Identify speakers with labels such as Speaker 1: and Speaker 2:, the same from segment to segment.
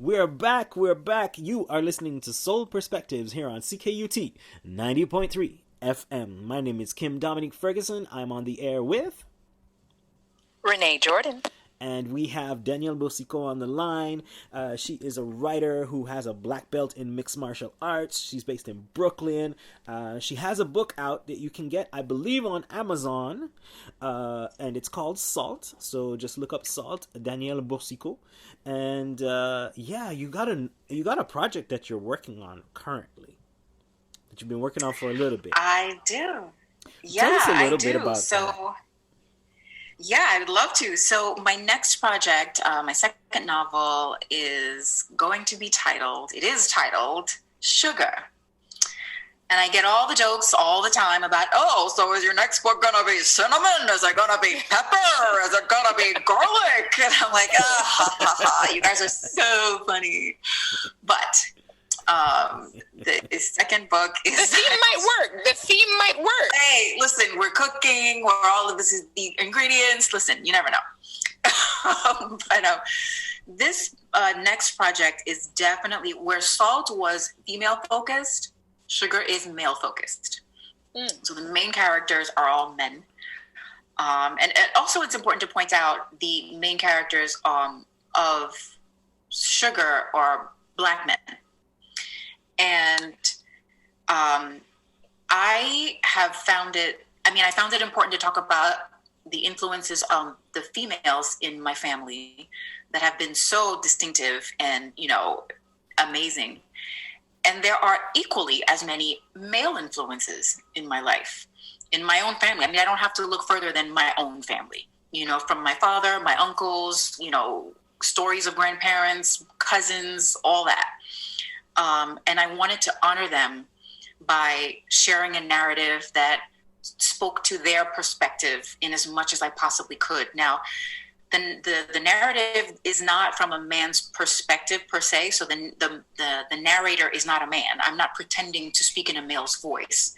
Speaker 1: We're back. We're back. You are listening to Soul Perspectives here on CKUT 90.3 FM. My name is Kym Dominique-Ferguson. I'm on the air with
Speaker 2: Renee Jordan.
Speaker 1: And we have Danielle Boursiquot on the line. She is a writer who has a black belt in mixed martial arts. She's based in Brooklyn. She has a book out that you can get, I believe, on Amazon. And it's called Salt. So just look up Salt, Danielle Boursiquot. And you got a project that you're working on currently, that you've been working on for a little bit.
Speaker 2: I do.
Speaker 1: Tell us a little bit about that.
Speaker 2: Yeah, I would love to. So my next project, my second novel, is titled Sugar. And I get all the jokes all the time about, so is your next book going to be cinnamon? Is it going to be pepper? Is it going to be garlic? And I'm like, you guys are so funny. But the second book is...
Speaker 3: The theme might work.
Speaker 2: Hey, listen, we're cooking, all of this is the ingredients. Listen, you never know. This next project is definitely where Salt was female-focused, Sugar is male-focused. So the main characters are all men. And also it's important to point out the main characters of Sugar are Black men. And I found it important to talk about the influences of the females in my family that have been so distinctive and, amazing. And there are equally as many male influences in my life, in my own family. I don't have to look further than my own family, from my father, my uncles, stories of grandparents, cousins, all that. And I wanted to honor them by sharing a narrative that spoke to their perspective in as much as I possibly could. Now, the narrative is not from a man's perspective per se, so the narrator is not a man. I'm not pretending to speak in a male's voice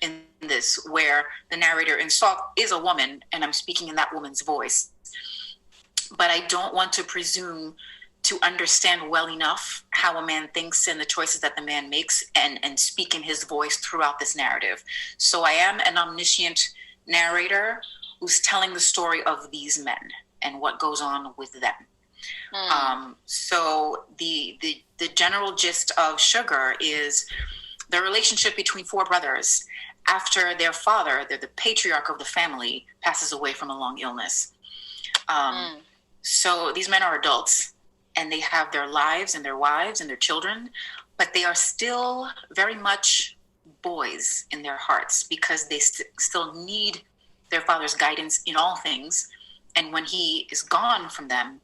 Speaker 2: in this, where the narrator in Salt is a woman, and I'm speaking in that woman's voice. But I don't want to presume to understand well enough how a man thinks and the choices that the man makes and speak in his voice throughout this narrative. So I am an omniscient narrator who's telling the story of these men and what goes on with them. So the general gist of Sugar is the relationship between four brothers after their father, the patriarch of the family, passes away from a long illness. So these men are adults, and they have their lives and their wives and their children, but they are still very much boys in their hearts because they still need their father's guidance in all things. And when he is gone from them,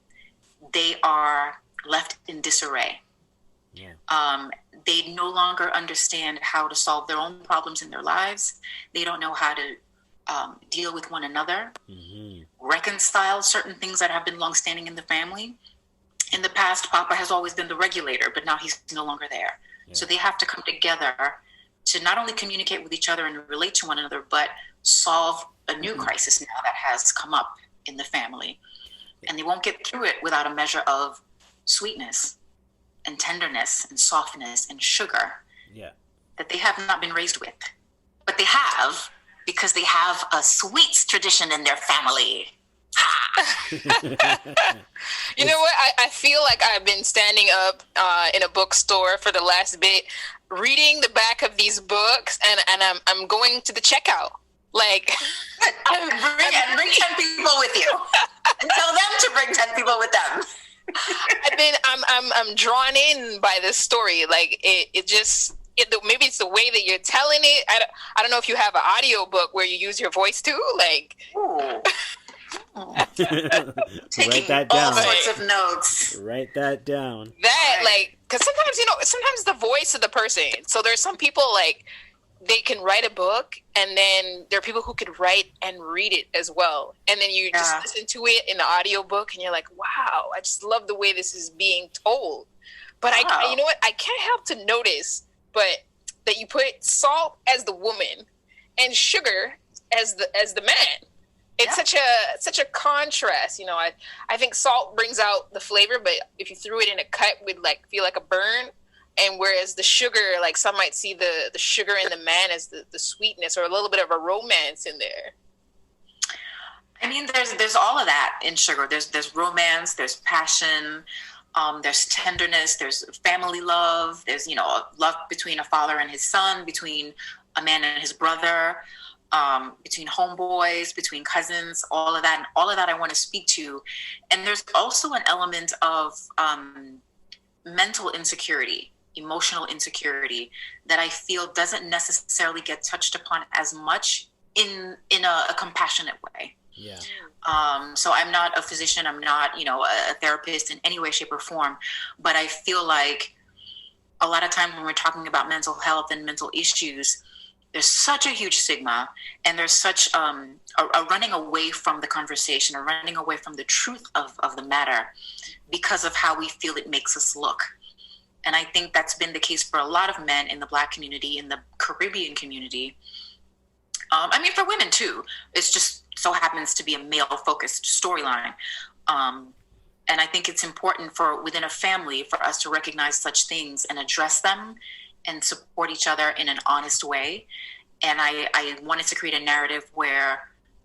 Speaker 2: they are left in disarray. Yeah. They no longer understand how to solve their own problems in their lives. They don't know how to deal with one another, reconcile certain things that have been longstanding in the family. In the past, Papa has always been the regulator, but now he's no longer there. Yeah. So they have to come together to not only communicate with each other and relate to one another, but solve a new crisis now that has come up in the family. And they won't get through it without a measure of sweetness and tenderness and softness and sugar that they have not been raised with. But they have, because they have a sweets tradition in their family.
Speaker 3: You know what? I feel like I've been standing up in a bookstore for the last bit, reading the back of these books, and I'm going to the checkout. Like,
Speaker 2: bring 10 people with you, and tell them to bring 10 people with them.
Speaker 3: I'm drawn in by this story. Like it just. Maybe it's the way that you're telling it. I don't know if you have an audio book where you use your voice too. Like.
Speaker 2: Taking
Speaker 1: Write that down.
Speaker 2: all sorts of notes.
Speaker 1: Write that down.
Speaker 3: Because sometimes the voice of the person. So there's some people like they can write a book, and then there are people who could write and read it as well. And then you just listen to it in the audio book, and you're like, wow, I just love the way this is being told. But you know what? I can't help to notice, but that you put Salt as the woman and Sugar as the man. it's such a contrast. You know, I think salt brings out the flavor, but if you threw it in a cut, it would like feel like a burn. And whereas the sugar, like some might see the sugar in the man as the sweetness or a little bit of a romance in there.
Speaker 2: I mean, there's all of that in sugar. There's romance, there's passion, there's tenderness, there's family love, there's, you know, love between a father and his son, between a man and his brother, between homeboys, between cousins, all of that. And all of that I want to speak to. And there's also an element of mental insecurity, emotional insecurity that I feel doesn't necessarily get touched upon as much in a compassionate way.
Speaker 1: Yeah.
Speaker 2: So I'm not a physician. I'm not, you know, a therapist in any way, shape, or form. But I feel like a lot of times when we're talking about mental health and mental issues, there's such a huge stigma, and there's such a running away from the conversation, or running away from the truth of the matter because of how we feel it makes us look. And I think that's been the case for a lot of men in the Black community, in the Caribbean community. I mean, for women too. It's just so happens to be a male-focused storyline. And I think it's important for within a family for us to recognize such things and address them and support each other in an honest way. And I wanted to create a narrative where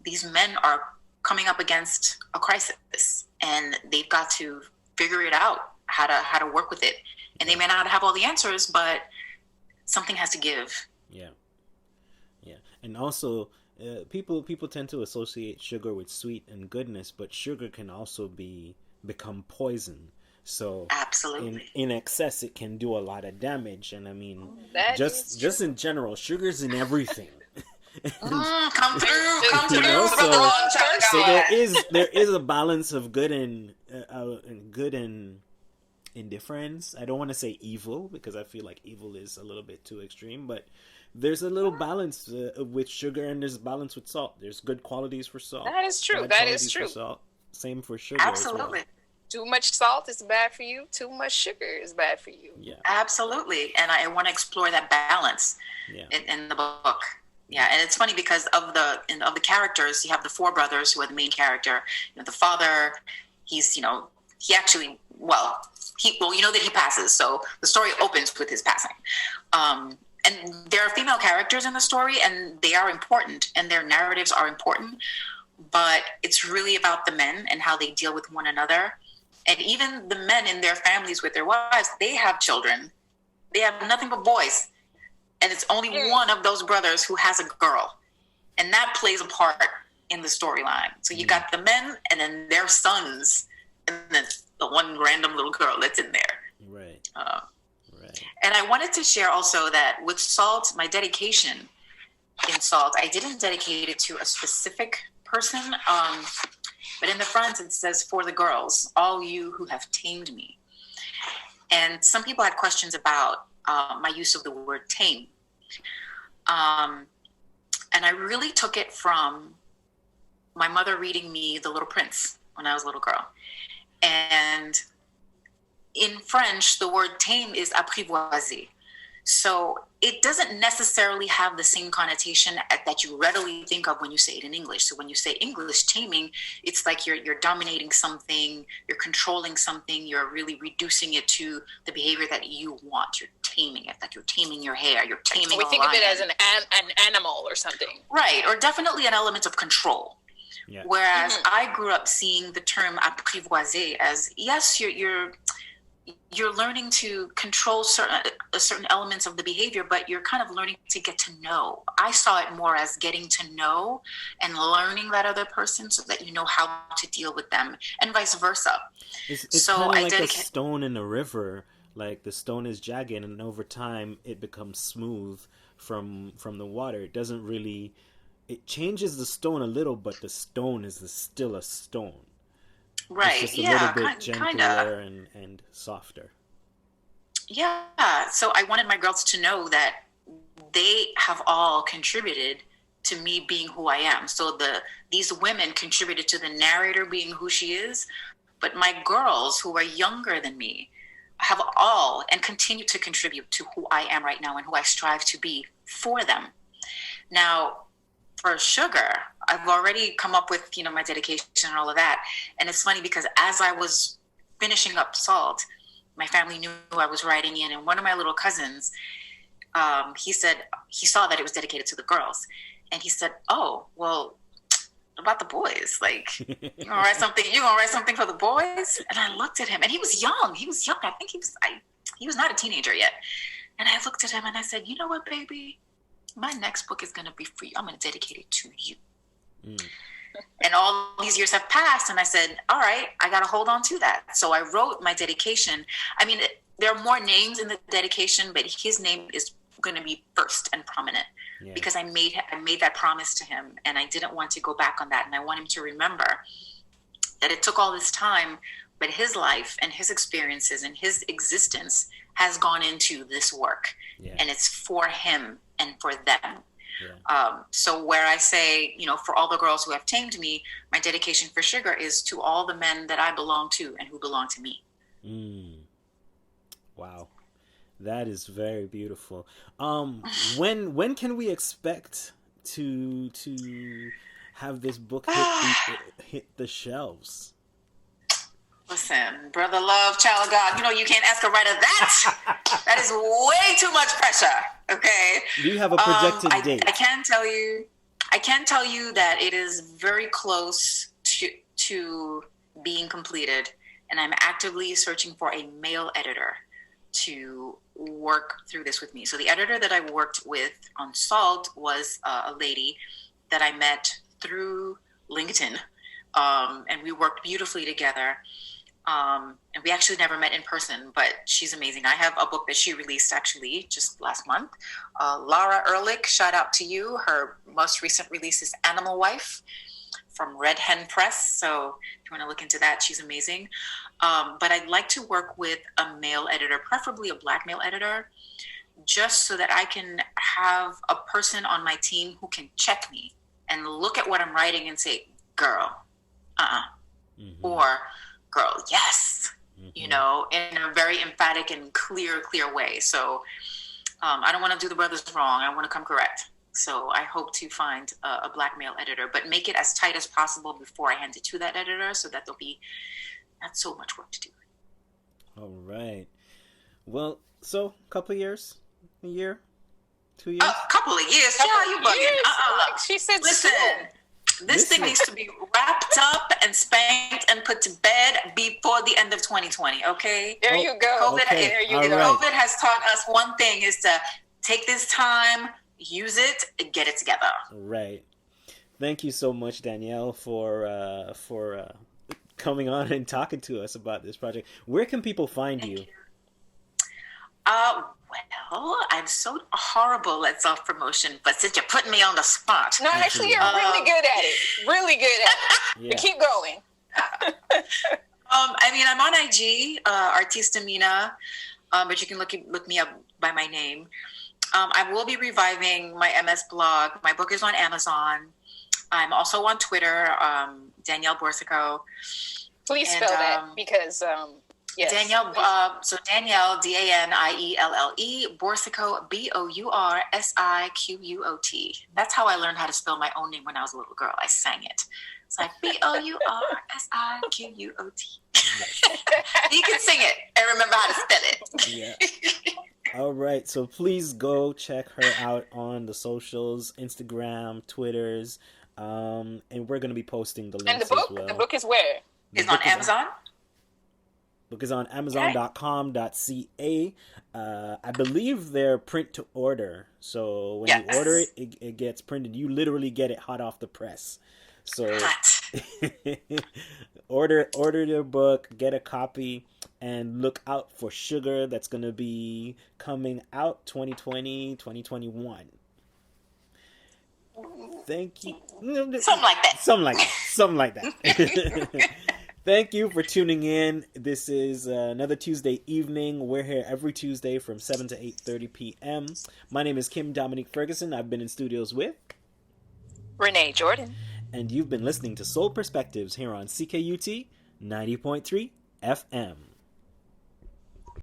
Speaker 2: these men are coming up against a crisis, and they've got to figure it out, how to work with it. And they may not have all the answers, but something has to give.
Speaker 1: Yeah. And also, people tend to associate sugar with sweet and goodness, but sugar can also become poison. So
Speaker 2: absolutely,
Speaker 1: in excess, it can do a lot of damage. And I mean, just in general, sugar's in everything.
Speaker 2: Come through.
Speaker 1: So there is a balance of good and indifference. I don't want to say evil, because I feel like evil is a little bit too extreme, but there's a little balance with sugar, and there's balance with salt. There's good qualities for salt.
Speaker 3: That is true.
Speaker 1: Same for sugar.
Speaker 2: Absolutely.
Speaker 1: As well.
Speaker 3: Too much salt is bad for you. Too much sugar is bad for you.
Speaker 1: Yeah.
Speaker 2: Absolutely. And I want to explore that balance in the book. Yeah, and it's funny because of the characters, you have the four brothers who are the main character. You know, the father, he's, you know, he actually, you know that he passes. So the story opens with his passing. And there are female characters in the story, and they are important, and their narratives are important. But it's really about the men and how they deal with one another. And even the men in their families with their wives, they have children. They have nothing but boys. And it's only one of those brothers who has a girl. And that plays a part in the storyline. So you got the men and then their sons, and then the one random little girl that's in there.
Speaker 1: Right.
Speaker 2: Right. And I wanted to share also that with Salt, my dedication in Salt, I didn't dedicate it to a specific person, but in the front it says, "For the girls, all you who have tamed me." And some people had questions about my use of the word tame. And I really took it from my mother reading me The Little Prince when I was a little girl. And in French, the word tame is apprivoiser. So it doesn't necessarily have the same connotation that you readily think of when you say it in English. So when you say English taming, it's like you're dominating something, you're controlling something, you're really reducing it to the behavior that you want. You're taming it, like you're taming your hair, you're taming a lion.
Speaker 3: We think of it as an animal or something.
Speaker 2: Right, or definitely an element of control. Yeah. Whereas I grew up seeing the term apprivoiser as, yes, you're learning to control certain elements of the behavior, but you're kind of learning to get to know. I saw it more as getting to know and learning that other person so that you know how to deal with them, and vice versa.
Speaker 1: It's so kind of like a stone in a river. Like the stone is jagged, and over time it becomes smooth from the water. It doesn't really... It changes the stone a little, but the stone is still a stone.
Speaker 2: Right.
Speaker 1: It's just a little bit gentler and softer.
Speaker 2: Yeah. So I wanted my girls to know that they have all contributed to me being who I am. So these women contributed to the narrator being who she is, but my girls who are younger than me have all and continue to contribute to who I am right now and who I strive to be for them. Now, for Sugar, I've already come up with, my dedication and all of that. And it's funny because as I was finishing up Salt, my family knew I was writing in, and one of my little cousins, he said he saw that it was dedicated to the girls, and he said, "Oh, well, about the boys, like you gonna write something? You gonna write something for the boys?" And I looked at him, and he was young. I think he was not a teenager yet. And I looked at him and I said, "You know what, baby? My next book is gonna be for you. I'm gonna dedicate it to you." And all these years have passed, and I said, all right, I got to hold on to that. So I wrote my dedication. I mean, there are more names in the dedication, but his name is going to be first and prominent because I made that promise to him, and I didn't want to go back on that. And I want him to remember that it took all this time, but his life and his experiences and his existence has gone into this work, and it's for him and for them. So where I say, for all the girls who have tamed me, my dedication for Sugar is to all the men that I belong to and who belong to me.
Speaker 1: Wow. That is very beautiful. When can we expect to have this book hit the shelves?
Speaker 2: Listen, brother love, child of God, you can't ask a writer that. That is way too much pressure. Okay.
Speaker 1: Do you have a projected date?
Speaker 2: I can tell you that it is very close to being completed, and I'm actively searching for a male editor to work through this with me. So the editor that I worked with on Salt was a lady that I met through LinkedIn, and we worked beautifully together. And we actually never met in person, but she's amazing. I have a book that she released actually just last month. Laura Ehrlich, shout out to you. Her most recent release is Animal Wife from Red Hen Press. So if you want to look into that, she's amazing. But I'd like to work with a male editor, preferably a Black male editor, just so that I can have a person on my team who can check me and look at what I'm writing and say, girl, or girl, yes, in a very emphatic and clear way. So I don't want to do the brothers wrong. I want to come correct. So I hope to find a Black male editor, but make it as tight as possible before I hand it to that editor so that there'll be not so much work to do.
Speaker 1: All right. Well, so a year, 2 years?
Speaker 2: A couple of years. Yeah, you bugging.
Speaker 3: Like she said,
Speaker 2: listen. This thing needs to be wrapped up and spanked and put to bed before the end of 2020, okay?
Speaker 3: There you go.
Speaker 2: There you go. Right. COVID has taught us one thing, is to take this time, use it, and get it together.
Speaker 1: Right. Thank you so much, Danielle, for coming on and talking to us about this project. Where can people find you?
Speaker 2: Well, I'm so horrible at self-promotion, but since you're putting me on the spot.
Speaker 3: No, actually, you're really good at it. Really good at it. Yeah. But keep going.
Speaker 2: I'm on IG, Artista Mina, but you can look me up by my name. I will be reviving my MS blog. My book is on Amazon. I'm also on Twitter, Danielle Boursiquot.
Speaker 3: Please spell that because... Yes.
Speaker 2: Danielle, so Danielle, Danielle, Boursiquot, Boursiquot. That's how I learned how to spell my own name when I was a little girl. I sang it. It's like Boursiquot. You can sing it and remember how to spell it.
Speaker 1: Yeah. All right. So please go check her out on the socials, Instagram, Twitters, and we're going to be posting the links
Speaker 3: and the book,
Speaker 1: as well.
Speaker 3: The book is where?
Speaker 2: It's on Amazon.
Speaker 1: Book is on Amazon.com.ca. I believe they're print to order. So when you order it, it gets printed. You literally get it hot off the press. So order their book, get a copy, and look out for Sugar. That's going to be coming out 2020, 2021. Thank you. Something like that. Thank you for tuning in. This is another Tuesday evening. We're here every Tuesday from 7 to 8:30 p.m. My name is Kym Dominique-Ferguson. I've been in studios with
Speaker 3: Renee Jordan.
Speaker 1: And you've been listening to Soul Perspectives here on CKUT 90.3 FM.